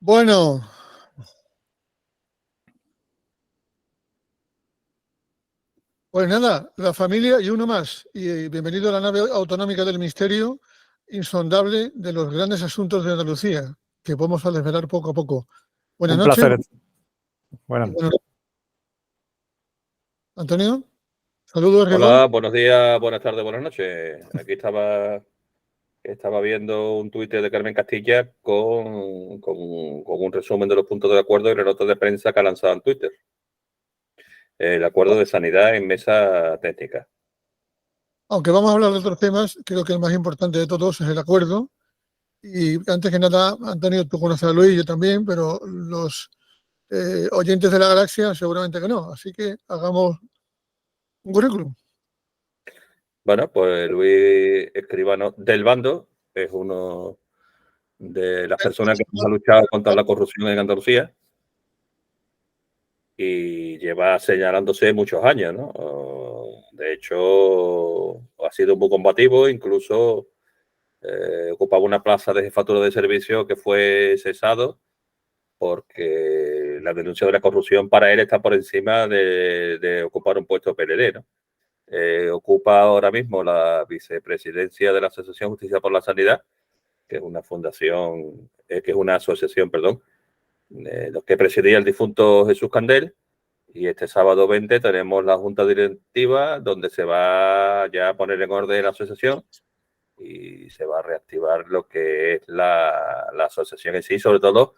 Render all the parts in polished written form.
Bueno, pues nada, la familia y uno más. Y bienvenido a la nave autonómica del misterio insondable de los grandes asuntos de Andalucía, que vamos a desvelar poco a poco. Buenas Un noches. placer. Bueno, Antonio, saludos, rigor. Hola, buenos días, buenas tardes, buenas noches. Aquí estaba viendo un tuit de Carmen Castilla con un resumen de los puntos de acuerdo y la nota de prensa que ha lanzado en Twitter. El acuerdo de sanidad en mesa técnica. Aunque vamos a hablar de otros temas, creo que el más importante de todos es el acuerdo. Y antes que nada, Antonio, tú conoces a Luis, yo también, pero los oyentes de la galaxia seguramente que no. Así que hagamos un currículum. Bueno, pues Luis Escribano del Bando es uno de las personas que ha luchado contra la corrupción en Andalucía y lleva señalándose muchos años, ¿no? De hecho, ha sido muy combativo, incluso ocupaba una plaza de jefatura de servicio que fue cesado porque la denuncia de la corrupción para él está por encima de ocupar un puesto PLD, ¿no? Ocupa ahora mismo la vicepresidencia de la Asociación Justicia por la Sanidad, que es una fundación, que es una asociación, perdón, los que presidía el difunto Jesús Candel. Y este sábado 20 tenemos la junta directiva donde se va ya a poner en orden la asociación y se va a reactivar lo que es la asociación en sí, sobre todo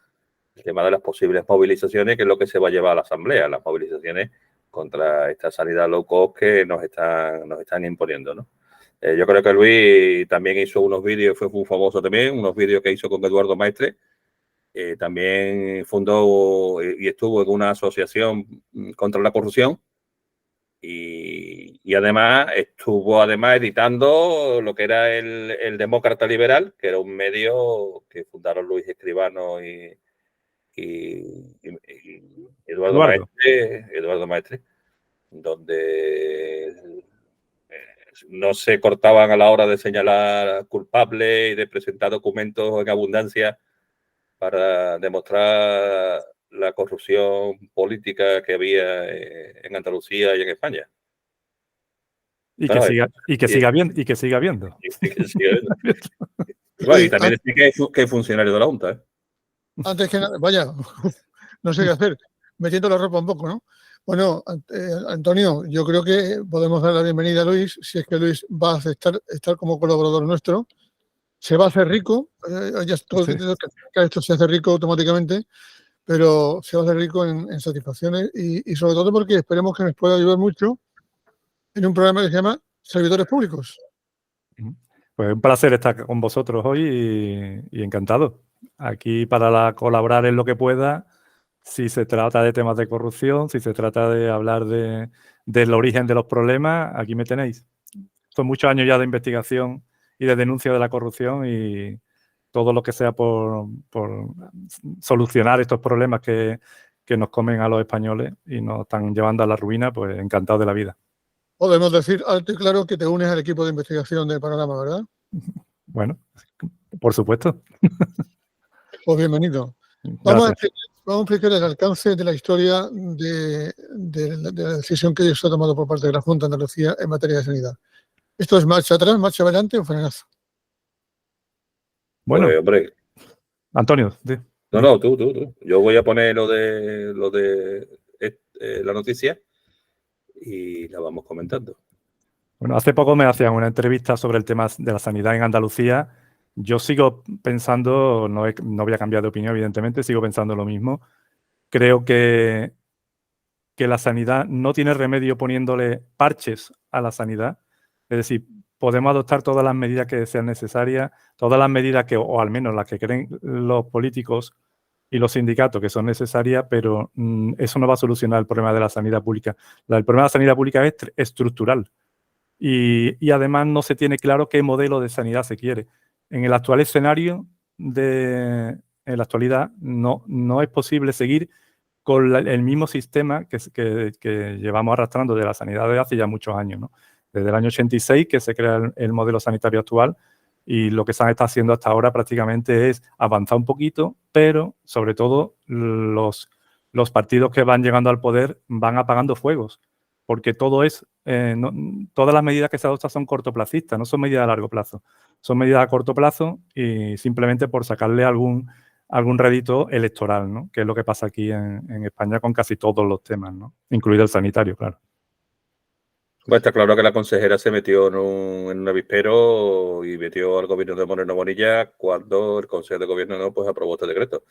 el tema de las posibles movilizaciones, que es lo que se va a llevar a la asamblea, las movilizaciones contra esta sanidad low cost que nos están imponiendo, ¿no? Yo creo que Luis también hizo unos vídeos, fue muy famoso también, unos vídeos que hizo con Eduardo Maestre. También fundó y estuvo en una asociación contra la corrupción y además estuvo editando lo que era el Demócrata Liberal, que era un medio que fundaron Luis Escribano y Eduardo Maestre, donde no se cortaban a la hora de señalar culpables y de presentar documentos en abundancia para demostrar la corrupción política que había en Andalucía y en España. Y que siga habiendo. Y también decir que es funcionario de la Junta, ¿eh? Antes que nada, vaya, no sé qué hacer, metiendo la ropa un poco, ¿no? Bueno, Antonio, yo creo que podemos dar la bienvenida a Luis, si es que Luis va a aceptar estar como colaborador nuestro. Se va a hacer rico, ya todo el que esto se hace rico automáticamente, pero se va a hacer rico en satisfacciones y sobre todo porque esperemos que nos pueda ayudar mucho en un programa que se llama Servidores Públicos. Pues un placer estar con vosotros hoy y encantado. Aquí para colaborar en lo que pueda, si se trata de temas de corrupción, si se trata de hablar del origen de los problemas, aquí me tenéis. Son muchos años ya de investigación y de denuncia de la corrupción y todo lo que sea por solucionar estos problemas que nos comen a los españoles y nos están llevando a la ruina, pues encantado de la vida. Podemos decir alto y claro que te unes al equipo de investigación del Panorama, ¿verdad? Bueno, por supuesto. Pues bienvenido. Vamos a explicar el alcance de la historia de la decisión que se ha tomado por parte de la Junta de Andalucía en materia de sanidad. ¿Esto es marcha atrás, marcha adelante o frenazo? Bueno, pues, hombre. Antonio. No, tú. Yo voy a poner lo de la noticia y la vamos comentando. Bueno, hace poco me hacían una entrevista sobre el tema de la sanidad en Andalucía. Yo sigo pensando, no voy a cambiar de opinión, evidentemente, sigo pensando lo mismo. Creo que la sanidad no tiene remedio poniéndole parches a la sanidad. Es decir, podemos adoptar todas las medidas que sean necesarias, todas las medidas o al menos las que creen los políticos y los sindicatos que son necesarias, pero eso no va a solucionar el problema de la sanidad pública. El problema de la sanidad pública es estructural. Y además no se tiene claro qué modelo de sanidad se quiere. En el actual escenario, en la actualidad, no es posible seguir con el mismo sistema que llevamos arrastrando de la sanidad desde hace ya muchos años, ¿no? Desde el año 86, que se crea el modelo sanitario actual, Y lo que se está haciendo hasta ahora prácticamente es avanzar un poquito, pero sobre todo los partidos que van llegando al poder van apagando fuegos, porque todas las medidas que se adoptan son cortoplacistas, no son medidas a largo plazo. Son medidas a corto plazo y simplemente por sacarle algún rédito electoral, ¿no? Que es lo que pasa aquí en España con casi todos los temas, ¿no? Incluido el sanitario, claro. Pues está claro que la consejera se metió en un avispero y metió al gobierno de Moreno Bonilla cuando el Consejo de Gobierno pues aprobó este decreto.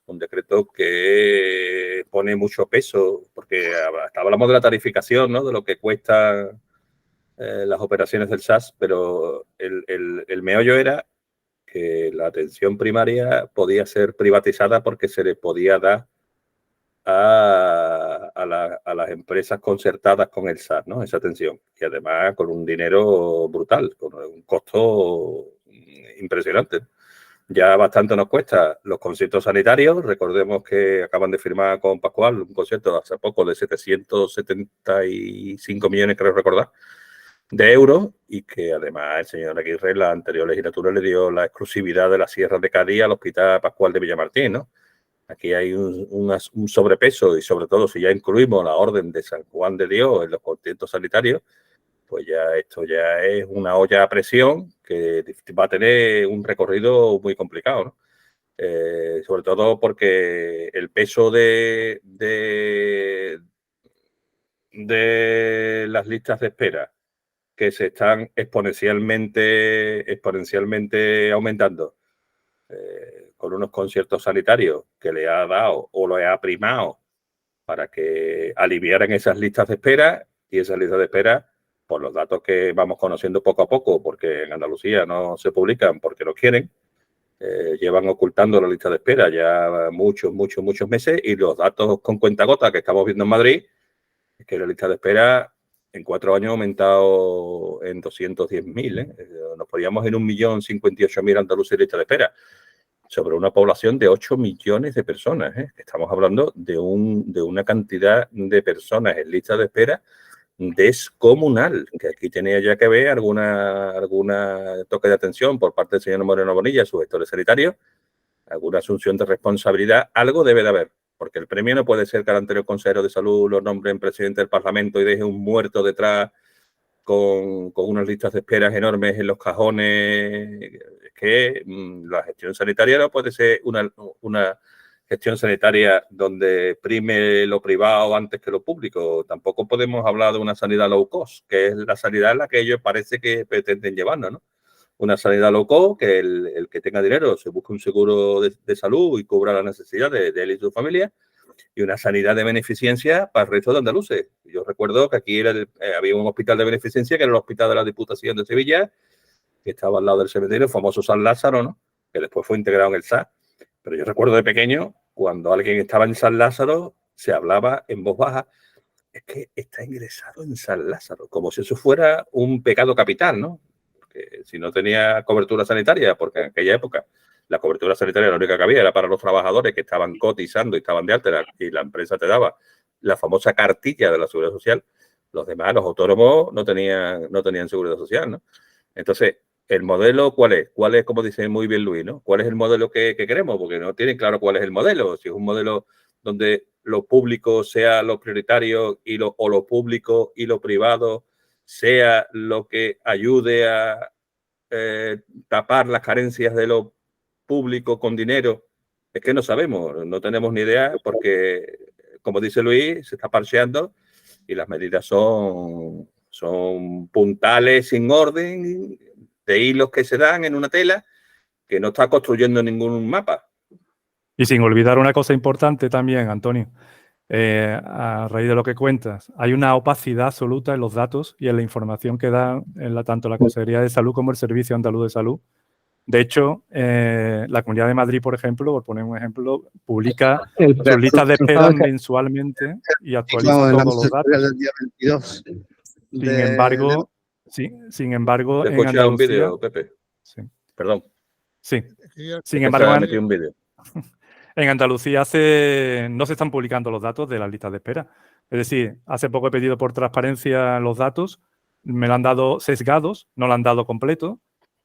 Un decreto que pone mucho peso, porque hasta hablamos de la tarificación, ¿no? De lo que cuestan las operaciones del SAS, pero el meollo era que la atención primaria podía ser privatizada porque se le podía dar a las empresas concertadas con el SAS, ¿no? Esa atención. Y además con un dinero brutal, con un costo impresionante. Ya bastante nos cuesta los conciertos sanitarios. Recordemos que acaban de firmar con Pascual un concierto hace poco de 775 millones, creo recordar, de euros, y que además el señor Aguirre en la anterior legislatura le dio la exclusividad de la Sierra de Cádiz al Hospital Pascual de Villamartín, ¿no? Aquí hay un sobrepeso y sobre todo si ya incluimos la Orden de San Juan de Dios en los conciertos sanitarios, pues ya esto ya es una olla a presión que va a tener un recorrido muy complicado, ¿no? Sobre todo porque el peso de las listas de espera que se están exponencialmente aumentando, con unos conciertos sanitarios que le ha dado o lo ha primado para que aliviaran esas listas de espera, y esas listas de espera, por los datos que vamos conociendo poco a poco, porque en Andalucía no se publican porque no quieren, llevan ocultando la lista de espera ya muchos meses, y los datos con cuentagotas que estamos viendo en Madrid es que la lista de espera en 4 años ha aumentado en 210.000, ¿eh? Nos podíamos en 1.058.000 andaluces en lista de espera, sobre una población de 8 millones de personas, ¿eh? Estamos hablando de una cantidad de personas en lista de espera descomunal, que aquí tenía ya que ver alguna toque de atención por parte del señor Moreno Bonilla, su gestor sanitario, alguna asunción de responsabilidad, algo debe de haber, porque el premio no puede ser que el anterior consejero de salud lo nombre en presidente del Parlamento y deje un muerto detrás con unas listas de esperas enormes en los cajones. Es que la gestión sanitaria no puede ser una gestión sanitaria donde prime lo privado antes que lo público. Tampoco podemos hablar de una sanidad low cost, que es la sanidad en la que ellos parece que pretenden llevarnos, ¿no? Una sanidad low cost, que el que tenga dinero se busque un seguro de salud y cubra las necesidades de él y su familia, y una sanidad de beneficencia para el resto de andaluces. Yo recuerdo que aquí había un hospital de beneficencia, que era el hospital de la Diputación de Sevilla, que estaba al lado del cementerio, el famoso San Lázaro, ¿no? Que después fue integrado en el SAS. Pero yo recuerdo de pequeño, cuando alguien estaba en San Lázaro, se hablaba en voz baja: es que está ingresado en San Lázaro, como si eso fuera un pecado capital, ¿no? Porque si no tenía cobertura sanitaria, porque en aquella época la cobertura sanitaria la única que había era para los trabajadores que estaban cotizando y estaban de alta, y la empresa te daba la famosa cartilla de la Seguridad Social. Los demás, los autónomos, no tenían Seguridad Social, ¿no? Entonces, ¿el modelo cuál es? ¿Cuál es, como dice muy bien Luis, ¿no? ¿Cuál es el modelo que queremos? Porque no tienen claro cuál es el modelo. Si es un modelo donde lo público sea lo prioritario o lo público y lo privado sea lo que ayude a tapar las carencias de lo público con dinero, es que no sabemos, no tenemos ni idea, porque, como dice Luis, se está parcheando y las medidas son puntales sin orden, de hilos que se dan en una tela que no está construyendo ningún mapa. Y sin olvidar una cosa importante también, Antonio, a raíz de lo que cuentas, hay una opacidad absoluta en los datos y en la información que da tanto la Consejería de Salud como el Servicio Andaluz de Salud. De hecho, la Comunidad de Madrid, por ejemplo, por poner un ejemplo, publica sus listas de espera mensualmente y actualiza todos los datos. Del día 22 sin embargo, ¿Te en escucha Andalucía... un vídeo, Pepe? Sí. Perdón. Sí. Sin embargo, un vídeo. En Andalucía no se están publicando los datos de las listas de espera. Es decir, hace poco he pedido por transparencia los datos, me lo han dado sesgados, no lo han dado completo,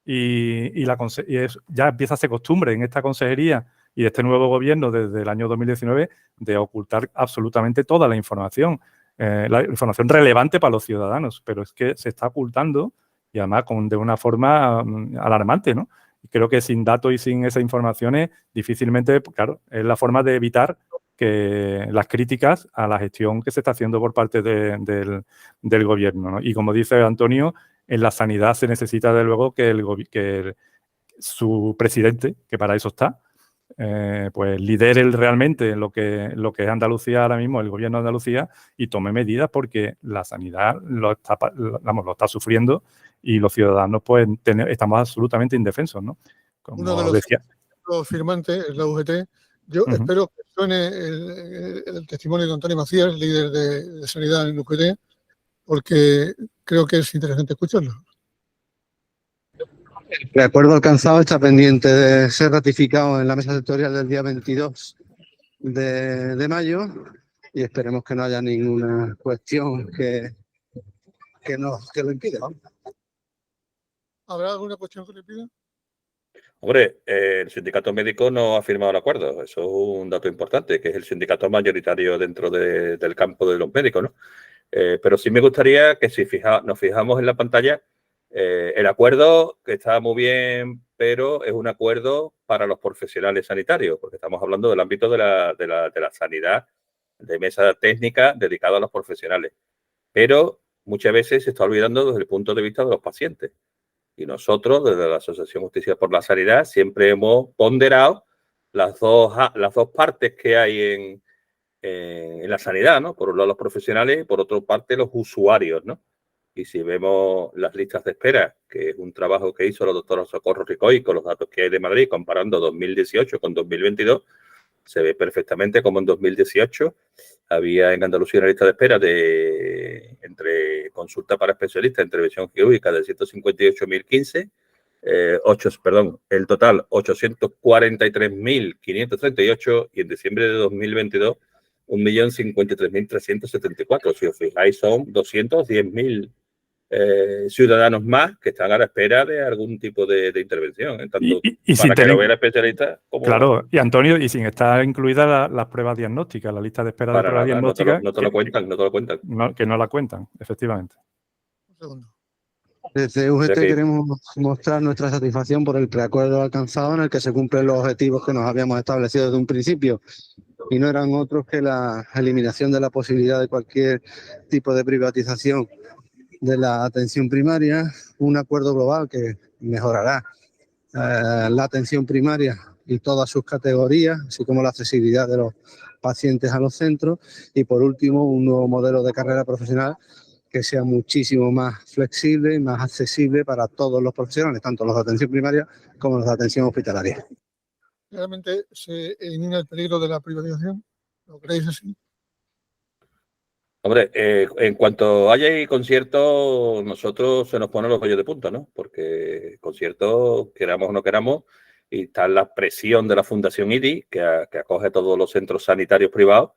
ya empieza a ser costumbre en esta consejería y este nuevo gobierno desde el año 2019 de ocultar absolutamente toda la información relevante para los ciudadanos, pero es que se está ocultando y además de una forma alarmante, ¿no? Y creo que sin datos y sin esas informaciones difícilmente, claro, es la forma de evitar que las críticas a la gestión que se está haciendo por parte del gobierno, ¿no? Y como dice Antonio, en la sanidad se necesita de luego que su presidente, que para eso está, pues lidere realmente lo que es Andalucía ahora mismo, el gobierno de Andalucía, y tome medidas porque la sanidad lo está sufriendo y los ciudadanos pues estamos absolutamente indefensos, ¿no? Como uno de los firmantes es la UGT. Yo espero que suene el testimonio de Antonio Macías, líder de sanidad en UGT, porque creo que es interesante escucharlo. El acuerdo alcanzado está pendiente de ser ratificado en la mesa sectorial del día 22 de mayo y esperemos que no haya ninguna cuestión que lo impida. ¿Habrá alguna cuestión que le pida? Hombre, el sindicato médico no ha firmado el acuerdo. Eso es un dato importante, que es el sindicato mayoritario dentro del campo de los médicos, ¿no? Pero sí me gustaría que si nos fijamos en la pantalla, el acuerdo que está muy bien, pero es un acuerdo para los profesionales sanitarios, porque estamos hablando del ámbito de la sanidad, de mesa técnica dedicada a los profesionales. Pero muchas veces se está olvidando desde el punto de vista de los pacientes. Y nosotros, desde la Asociación Justicia por la Sanidad, siempre hemos ponderado las dos partes que hay en la sanidad, ¿no? Por un lado los profesionales y por otra parte los usuarios, ¿no? Y si vemos las listas de espera, que es un trabajo que hizo la doctora Socorro Ricoy con los datos que hay de Madrid, comparando 2018 con 2022, se ve perfectamente como en 2018 había en Andalucía una lista de espera entre consulta para especialistas en intervención quirúrgica de 158.015, el total 843.538 y en diciembre de 2022 1.053.374. Si os fijáis, son 210.000 ciudadanos más que están a la espera de algún tipo de intervención, tanto para que lo vea el especialista como... Claro, y Antonio, y sin estar incluidas las pruebas diagnósticas, la lista de espera de pruebas diagnósticas... No te lo cuentan. Que no la cuentan, efectivamente. Un segundo. Desde UGT queremos mostrar nuestra satisfacción por el preacuerdo alcanzado en el que se cumplen los objetivos que nos habíamos establecido desde un principio y no eran otros que la eliminación de la posibilidad de cualquier tipo de privatización de la atención primaria, un acuerdo global que mejorará la atención primaria y todas sus categorías, así como la accesibilidad de los pacientes a los centros y por último un nuevo modelo de carrera profesional que sea muchísimo más flexible y más accesible para todos los profesionales, tanto los de atención primaria como los de atención hospitalaria. ¿Realmente se elimina el peligro de la privatización? ¿Lo creéis así? Hombre, en cuanto haya conciertos, nosotros se nos ponen los vellos de punta, ¿no? Porque conciertos, queramos o no queramos, y está la presión de la Fundación IDI, que acoge todos los centros sanitarios privados,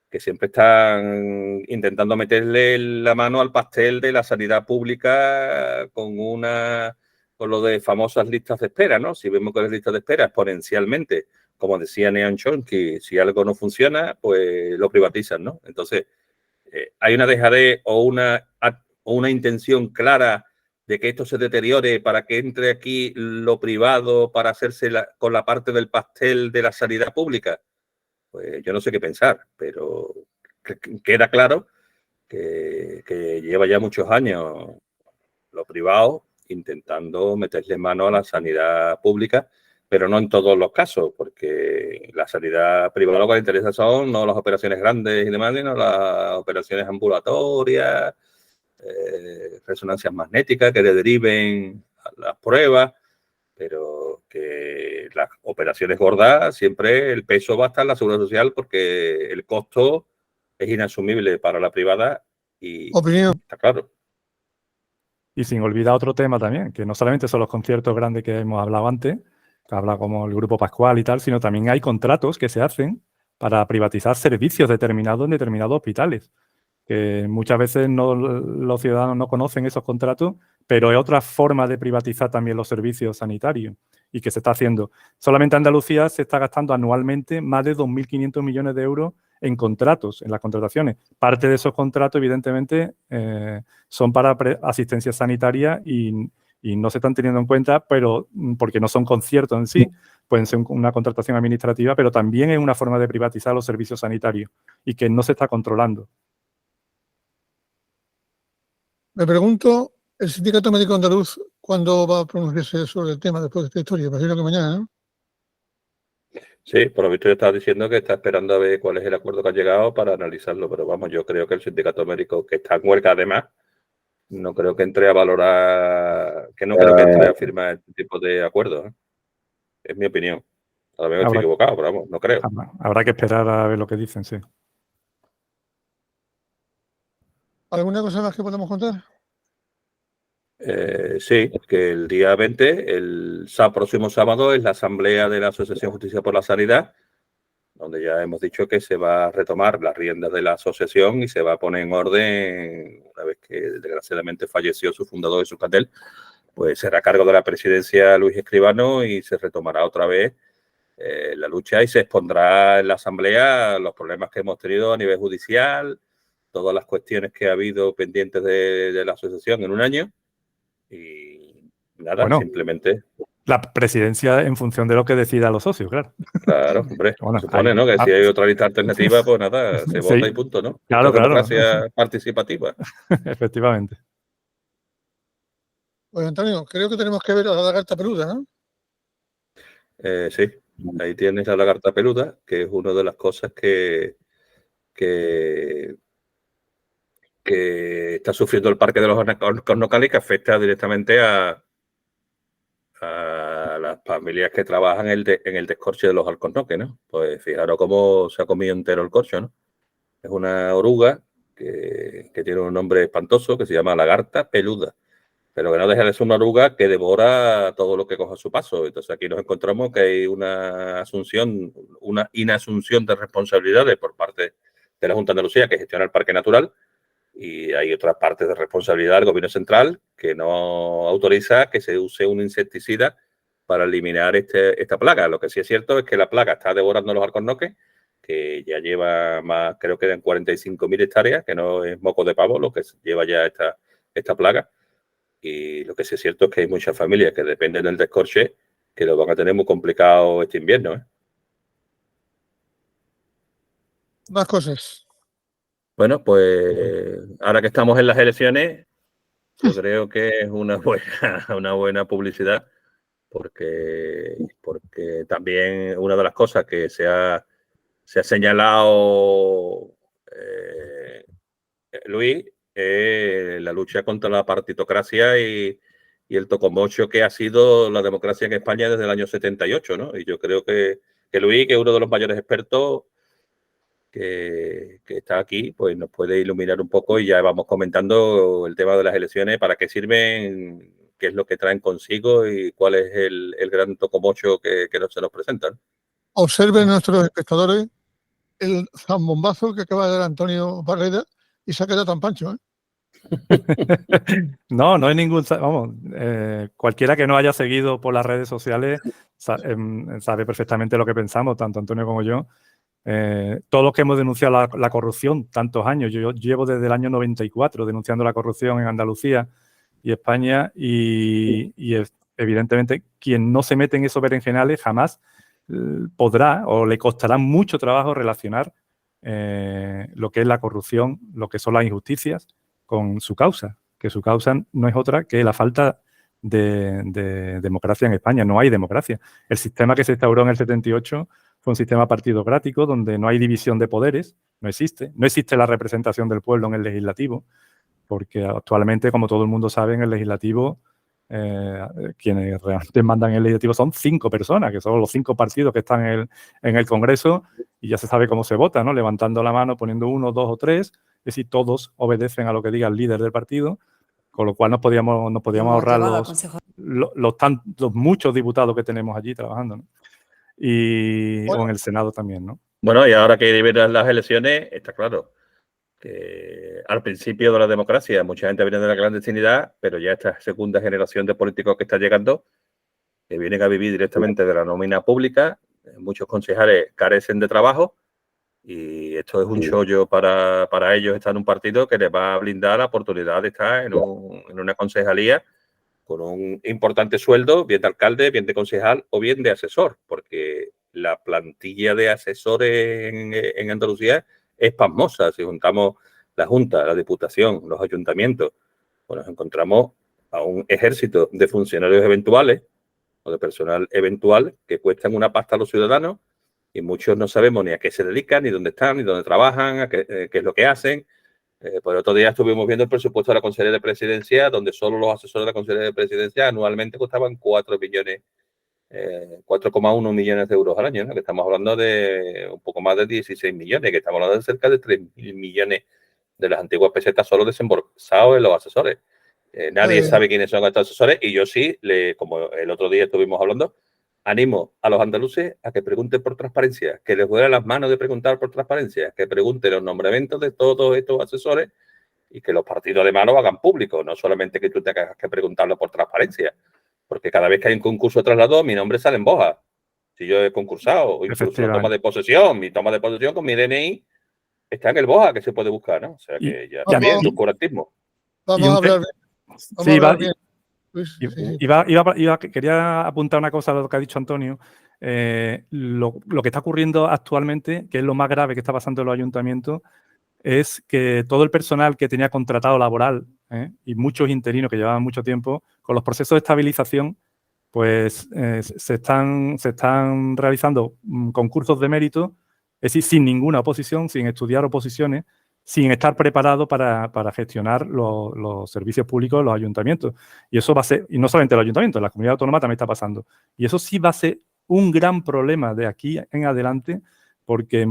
que siempre están intentando meterle la mano al pastel de la sanidad pública con lo de famosas listas de espera, ¿no? Si vemos que las listas de espera exponencialmente, como decía Nean Chomsky, si algo no funciona, pues lo privatizan, ¿no? Entonces, hay una dejadez o una intención clara de que esto se deteriore para que entre aquí lo privado para hacerse con la parte del pastel de la sanidad pública. Pues yo no sé qué pensar, pero queda claro que lleva ya muchos años lo privado intentando meterle mano a la sanidad pública, pero no en todos los casos, porque la sanidad privada lo que le interesa son no las operaciones grandes y demás, sino las operaciones ambulatorias, resonancias magnéticas que le deriven a las pruebas, pero que las operaciones gordas siempre el peso va a estar en la seguridad social porque el costo es inasumible para la privada y Opinión. está claro. Y sin olvidar otro tema también, que no solamente son los conciertos grandes que hemos hablado antes, que habla como el Grupo Pascual y tal, sino también hay contratos que se hacen para privatizar servicios determinados en determinados hospitales, que muchas veces los ciudadanos no conocen esos contratos, pero es otra forma de privatizar también los servicios sanitarios y que se está haciendo. Solamente Andalucía se está gastando anualmente más de 2.500 millones de euros en contratos, en las contrataciones. Parte de esos contratos, evidentemente, son para asistencia sanitaria y no se están teniendo en cuenta, pero porque no son conciertos en sí, pueden ser una contratación administrativa, pero también es una forma de privatizar los servicios sanitarios y que no se está controlando. Me pregunto, ¿el Sindicato Médico Andaluz cuándo va a pronunciarse sobre el tema después de esta historia? Imagino que mañana, ¿no? Sí, por lo visto yo estaba diciendo que está esperando a ver cuál es el acuerdo que ha llegado para analizarlo, pero vamos, yo creo que el Sindicato Médico, que está en huelga además, no creo que entre a valorar, que no creo que entre a firmar este tipo de acuerdos, ¿eh? Es mi opinión. A lo mejor estoy equivocado, pero vamos, no creo. Habrá que esperar a ver lo que dicen, sí. ¿Alguna cosa más que podemos contar? Sí, que el día 20, el próximo sábado, es la asamblea de la Asociación Justicia por la Sanidad, donde ya hemos dicho que se va a retomar las riendas de la asociación y se va a poner en orden, una vez que desgraciadamente falleció su fundador Euskaltel, pues será a cargo de la presidencia Luis Escribano y se retomará otra vez la lucha y se expondrá en la asamblea los problemas que hemos tenido a nivel judicial, todas las cuestiones que ha habido pendientes de la asociación en un año. Y nada, bueno, simplemente. La presidencia en función de lo que decidan los socios, claro. Claro, hombre. Bueno, supone, ¿no? Que si hay otra lista alternativa, pues nada, se vota y punto, ¿no? Claro, claro. Democracia participativa. Efectivamente. Pues Antonio, creo que tenemos que ver a la lagarta peluda, ¿no? Sí, ahí tienes la lagarta peluda, que es una de las cosas que está sufriendo el Parque de los Cornocales, que afecta directamente a las familias que trabajan en el descorche de los alcornoques, ¿no? Pues fijaros cómo se ha comido entero el corcho, ¿no? Es una oruga que tiene un nombre espantoso que se llama lagarta peluda, pero que no deja de ser una oruga que devora todo lo que coja a su paso. Entonces aquí nos encontramos que hay una inasunción de responsabilidades por parte de la Junta de Andalucía, que gestiona el Parque Natural, y hay otras partes de responsabilidad del Gobierno Central que no autoriza que se use un insecticida para eliminar esta plaga. Lo que sí es cierto es que la plaga está devorando los alcornoques, que ya lleva más, creo que en 45.000 hectáreas, que no es moco de pavo lo que lleva ya esta plaga. Y lo que sí es cierto es que hay muchas familias que dependen del descorche que lo van a tener muy complicado este invierno, ¿eh? Más cosas. Bueno, pues ahora que estamos en las elecciones, yo creo que es una buena publicidad, porque también una de las cosas que se ha señalado Luis es la lucha contra la partitocracia y el tocomocho que ha sido la democracia en España desde el año 78, ¿no? Y yo creo que Luis, que es uno de los mayores expertos que está aquí, pues nos puede iluminar un poco y ya vamos comentando el tema de las elecciones, para qué sirven, qué es lo que traen consigo y cuál es el gran tocomocho que se nos presenta, ¿no? Observen nuestros espectadores el zambombazo que acaba de dar Antonio Barreda y se ha quedado tan pancho, ¿eh? No hay ningún... Vamos, cualquiera que no haya seguido por las redes sociales sabe perfectamente lo que pensamos, tanto Antonio como yo. Todos los que hemos denunciado la corrupción tantos años, yo llevo desde el año 94 denunciando la corrupción en Andalucía y España, y evidentemente quien no se mete en esos berenjenales jamás podrá o le costará mucho trabajo relacionar lo que es la corrupción, lo que son las injusticias con su causa, que su causa no es otra que la falta de democracia en España. No hay democracia. El sistema que se instauró en el 78 fue un sistema partidocrático donde no hay división de poderes, no existe la representación del pueblo en el legislativo, porque actualmente, como todo el mundo sabe, en el legislativo quienes realmente mandan en el legislativo son 5 personas, que son los 5 partidos que están en el Congreso, y ya se sabe cómo se vota, ¿no? Levantando la mano, poniendo 1, 2 o 3, es decir, todos obedecen a lo que diga el líder del partido, con lo cual nos podíamos ahorrar los muchos diputados que tenemos allí trabajando, ¿no? O en el Senado también, ¿no? Bueno, y ahora que vienen las elecciones, está claro, que al principio de la democracia mucha gente viene de la clandestinidad, pero ya esta segunda generación de políticos que está llegando, que vienen a vivir directamente de la nómina pública, muchos concejales carecen de trabajo y esto es un chollo para ellos estar en un partido que les va a blindar la oportunidad de estar en una concejalía con un importante sueldo, bien de alcalde, bien de concejal o bien de asesor, porque la plantilla de asesores en Andalucía es pasmosa. Si juntamos la Junta, la Diputación, los ayuntamientos, pues nos encontramos a un ejército de funcionarios eventuales o de personal eventual que cuestan una pasta a los ciudadanos y muchos no sabemos ni a qué se dedican, ni dónde están, ni dónde trabajan, qué es lo que hacen. Por el otro día estuvimos viendo el presupuesto de la Consejería de Presidencia, donde solo los asesores de la Consejería de Presidencia anualmente costaban 4 millones, 4,1 millones de euros al año, ¿no? Que estamos hablando de un poco más de 16 millones, que estamos hablando de cerca de 3.000 millones de las antiguas pesetas solo desembolsados en los asesores. Nadie sabe quiénes son estos asesores y yo sí, como el otro día estuvimos hablando, animo a los andaluces a que pregunten por transparencia, que les duelen las manos de preguntar por transparencia, que pregunten los nombramientos de todos estos asesores y que los partidos además lo hagan público, no solamente que tú tengas que preguntarlo por transparencia, porque cada vez que hay un concurso de traslado, mi nombre sale en boja. Si yo he concursado, o incluso la toma de posesión, mi toma de posesión con mi DNI está en el boja que se puede buscar, ¿no? O sea que ya está bien, tu correctismo. Vamos a hablar bien. Luis, quería apuntar una cosa a lo que ha dicho Antonio. Lo que está ocurriendo actualmente, que es lo más grave que está pasando en los ayuntamientos, es que todo el personal que tenía contratado laboral y muchos interinos que llevaban mucho tiempo, con los procesos de estabilización, pues se están realizando concursos de mérito, es decir, sin ninguna oposición, sin estudiar oposiciones, sin estar preparado para gestionar los servicios públicos de los ayuntamientos. Y eso va a ser, y no solamente los ayuntamientos, la comunidad autónoma también está pasando. Y eso sí va a ser un gran problema de aquí en adelante, porque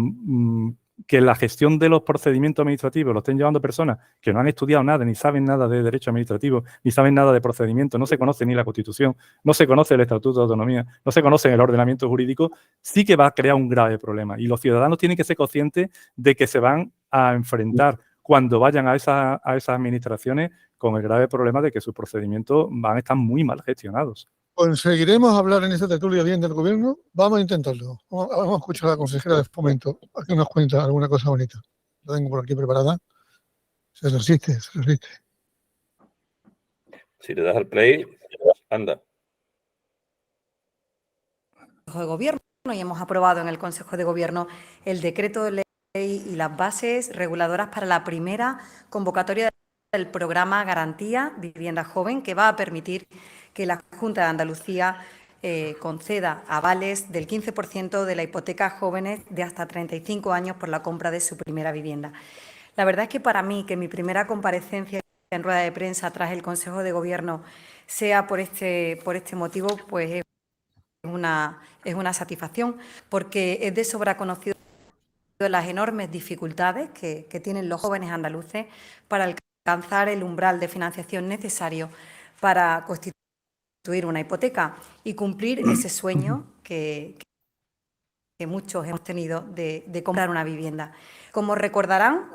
que la gestión de los procedimientos administrativos lo estén llevando personas que no han estudiado nada, ni saben nada de derecho administrativo, ni saben nada de procedimiento, no se conoce ni la Constitución, no se conoce el Estatuto de Autonomía, no se conoce el ordenamiento jurídico, sí que va a crear un grave problema. Y los ciudadanos tienen que ser conscientes de que se van a enfrentar cuando vayan a esas administraciones con el grave problema de que sus procedimientos van a estar muy mal gestionados. ¿Conseguiremos hablar en esta tertulia bien del gobierno? Vamos a intentarlo. Vamos a escuchar a la consejera de Fomento, a que nos cuenta alguna cosa bonita. La tengo por aquí preparada. Se resiste. Si le das al play, anda. De Gobierno y hemos aprobado en el Consejo de Gobierno el decreto de ley y las bases reguladoras para la primera convocatoria del programa Garantía Vivienda Joven, que va a permitir que la Junta de Andalucía conceda avales del 15% de la hipoteca a jóvenes de hasta 35 años por la compra de su primera vivienda. La verdad es que para mí, que mi primera comparecencia en rueda de prensa tras el Consejo de Gobierno sea por este motivo, pues es una satisfacción, porque es de sobra conocido las enormes dificultades que tienen los jóvenes andaluces para alcanzar el umbral de financiación necesario para constituir una hipoteca y cumplir ese sueño que muchos hemos tenido de comprar una vivienda. Como recordarán,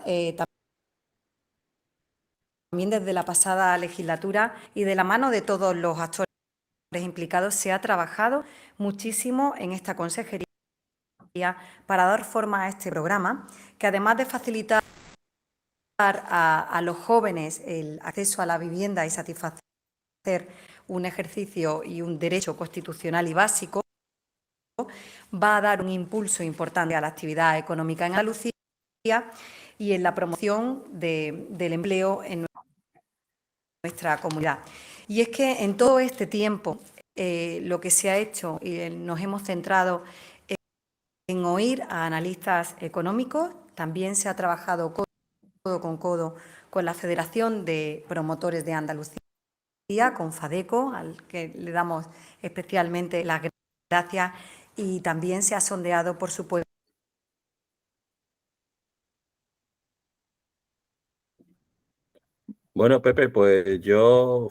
también desde la pasada legislatura y de la mano de todos los actores implicados se ha trabajado muchísimo en esta consejería para dar forma a este programa, que además de facilitar a los jóvenes el acceso a la vivienda y satisfacer un ejercicio y un derecho constitucional y básico, va a dar un impulso importante a la actividad económica en Andalucía y en la promoción del empleo en nuestra comunidad. Y es que en todo este tiempo lo que se ha hecho y nos hemos centrado en oír a analistas económicos, también se ha trabajado codo con codo con la Federación de Promotores de Andalucía, con FADECO, al que le damos especialmente las gracias, y también se ha sondeado, por supuesto. Bueno, Pepe, pues yo,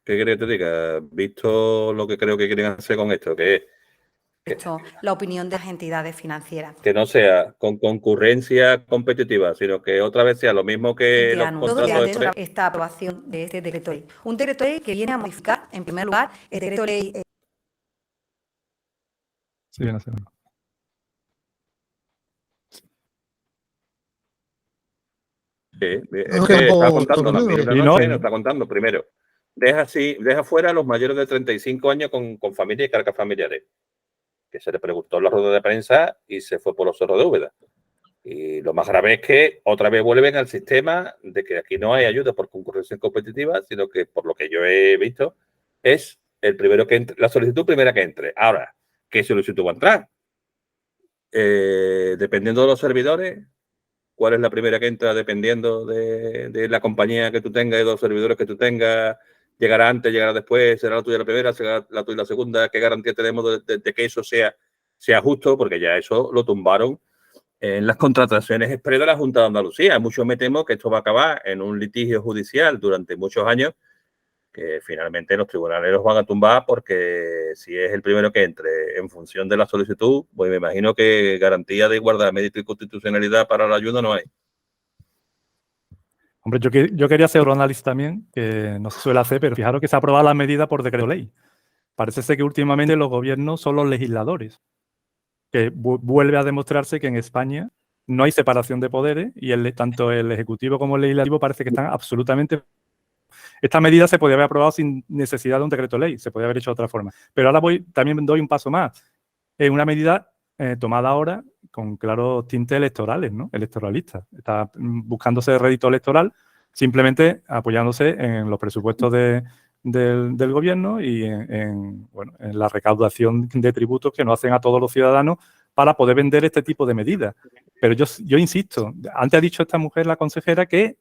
¿qué quería que te diga? Visto lo que creo que quieren hacer con esto, que es la opinión de las entidades financieras. Que no sea con concurrencia competitiva, sino que otra vez sea lo mismo que los contratos de esta aprobación de este decreto ley. Un decreto ley que viene a modificar, en primer lugar, el decreto ley. Sí, no sé. Sí, es que está contando también. No está contando. Primero, deja fuera a los mayores de 35 años con familia y cargas familiares, que se le preguntó en la rueda de prensa y se fue por los cerros de Úbeda. Y lo más grave es que otra vez vuelven al sistema de que aquí no hay ayuda por concurrencia competitiva, sino que, por lo que yo he visto, es el primero que entre, la solicitud primera que entre. Ahora, ¿qué solicitud va a entrar? Dependiendo de los servidores, ¿cuál es la primera que entra? Dependiendo de la compañía que tú tengas y de los servidores que tú tengas, llegará antes, llegará después, será la tuya la primera, será la tuya la segunda. ¿Qué garantía tenemos de que eso sea justo? Porque ya eso lo tumbaron en las contrataciones express de la Junta de Andalucía. Mucho me temo que esto va a acabar en un litigio judicial durante muchos años, que finalmente los tribunales los van a tumbar, porque si es el primero que entre en función de la solicitud, pues me imagino que garantía de igualdad, mérito y constitucionalidad para la ayuda no hay. Hombre, yo quería hacer otro análisis también, que no se suele hacer, pero fijaros que se ha aprobado la medida por decreto ley. Parece ser que últimamente los gobiernos son los legisladores, que vuelve a demostrarse que en España no hay separación de poderes y tanto el Ejecutivo como el Legislativo parece que están absolutamente... Esta medida se podría haber aprobado sin necesidad de un decreto ley, se podría haber hecho de otra forma. Pero ahora también doy un paso más. Es una medida tomada ahora con claros tintes electorales, ¿no? Electoralistas. Está buscándose rédito electoral, simplemente apoyándose en los presupuestos del gobierno y en la recaudación de tributos que nos hacen a todos los ciudadanos para poder vender este tipo de medidas. Pero yo insisto, antes ha dicho esta mujer, la consejera, que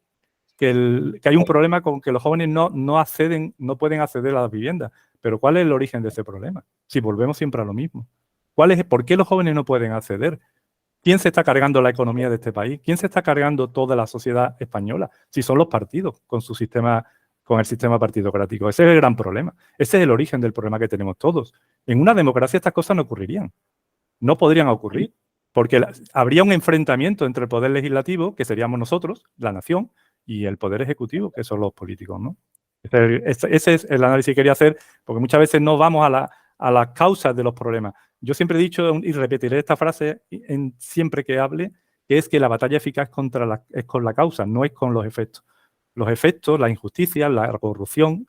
hay un problema con que los jóvenes no pueden acceder a las viviendas. Pero ¿cuál es el origen de ese problema? Si volvemos siempre a lo mismo. ¿Por qué los jóvenes no pueden acceder? ¿Quién se está cargando la economía de este país? ¿Quién se está cargando toda la sociedad española? Si son los partidos con el sistema partidocrático. Ese es el gran problema. Ese es el origen del problema que tenemos todos. En una democracia estas cosas no ocurrirían. No podrían ocurrir. Porque habría un enfrentamiento entre el poder legislativo, que seríamos nosotros, la nación, y el poder ejecutivo, que son los políticos, ¿no? Ese es el análisis que quería hacer, porque muchas veces no vamos a las causas de los problemas. Yo siempre he dicho, y repetiré esta frase siempre que hable, que es que la batalla eficaz es con la causa, no es con los efectos. Los efectos, la injusticia, la corrupción,